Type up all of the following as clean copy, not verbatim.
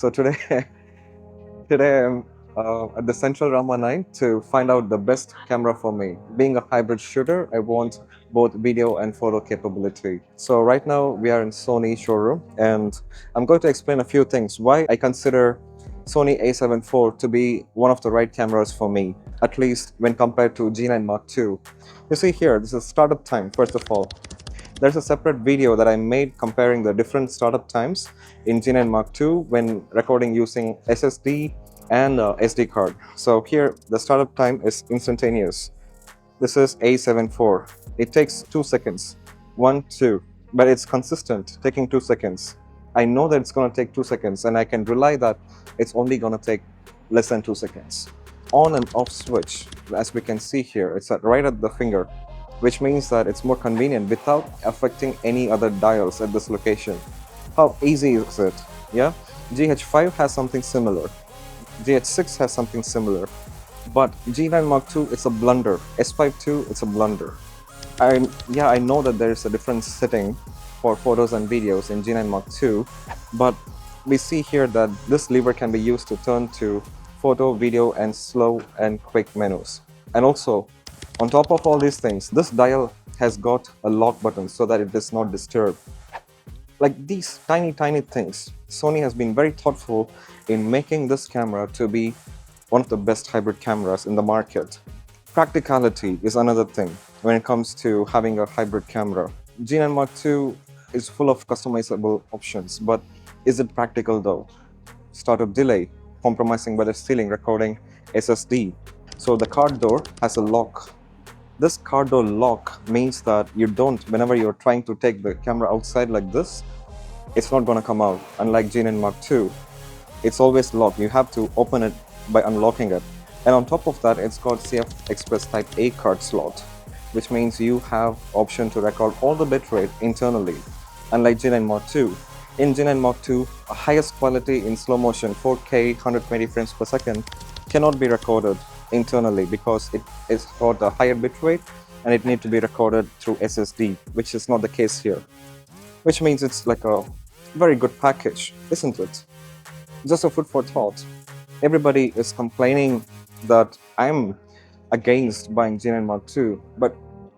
So today I'm at the Central Rama 9 to find out the best camera for me. Being a hybrid shooter, I want both video and photo capability. So right now we are in Sony showroom, and I'm going to explain a few things why I consider Sony A7IV to be one of the right cameras for me, at least when compared to G9 Mark II. You see here, this is startup time, first of all. There's a separate video that I made comparing the different startup times in G9 Mark II when recording using SSD and SD card. So here the startup time is instantaneous. This is A7IV. It takes 2 seconds. 1, 2. But it's consistent, taking 2 seconds. I know that it's going to take 2 seconds, and I can rely that it's only going to take less than 2 seconds. On and off switch, as we can see here, it's right at the finger, which means that it's more convenient without affecting any other dials at this location. How easy is it? Yeah, GH5 has something similar, GH6 has something similar, but G9 Mark II is a blunder, S5 it's a blunder. I know that there is a different setting for photos and videos in G9 Mark II, but we see here that this lever can be used to turn to photo, video, and slow and quick menus. And also, on top of all these things, this dial has got a lock button so that it does not disturb. Like these tiny things, Sony has been very thoughtful in making this camera to be one of the best hybrid cameras in the market. Practicality is another thing when it comes to having a hybrid camera. G9 Mark II is full of customizable options, but is it practical though? Startup delay, compromising by the stealing recording SSD. So the card door has a lock. This card door lock means that you don't, whenever you're trying to take the camera outside like this, it's not going to come out. Unlike G9 Mark II, it's always locked. You have to open it by unlocking it. And on top of that, it's got CF Express Type A card slot, which means you have option to record all the bitrate internally. Unlike G9 Mark II, in G9 Mark II, highest quality in slow motion 4K 120 frames per second cannot be recorded internally because it is got a higher bitrate and it needs to be recorded through SSD, which is not the case here. Which means it's like a very good package, isn't it? Just a food for thought. Everybody is complaining that I'm against buying G9 Mark II, but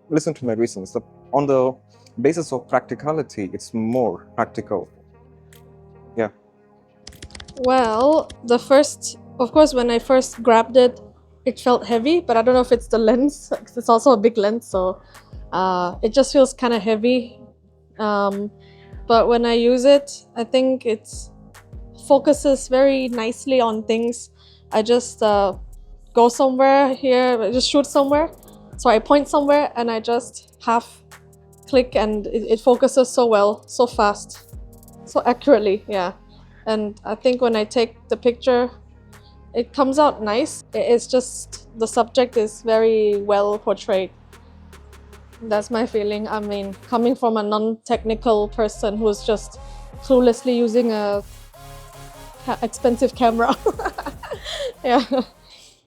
listen to my reasons. On the basis of practicality, it's more practical. Yeah. Well, of course, when I first grabbed it, it felt heavy, but I don't know if it's the lens. It's also a big lens, so it just feels kind of heavy. But when I use it, I think it focuses very nicely on things. I just go somewhere here, I just shoot somewhere. So I point somewhere and I just half click and it focuses so well, so fast, so accurately, yeah. And I think when I take the picture, it comes out nice. It's just the subject is very well portrayed. That's my feeling. I mean, coming from a non-technical person who's just cluelessly using a expensive camera. Yeah.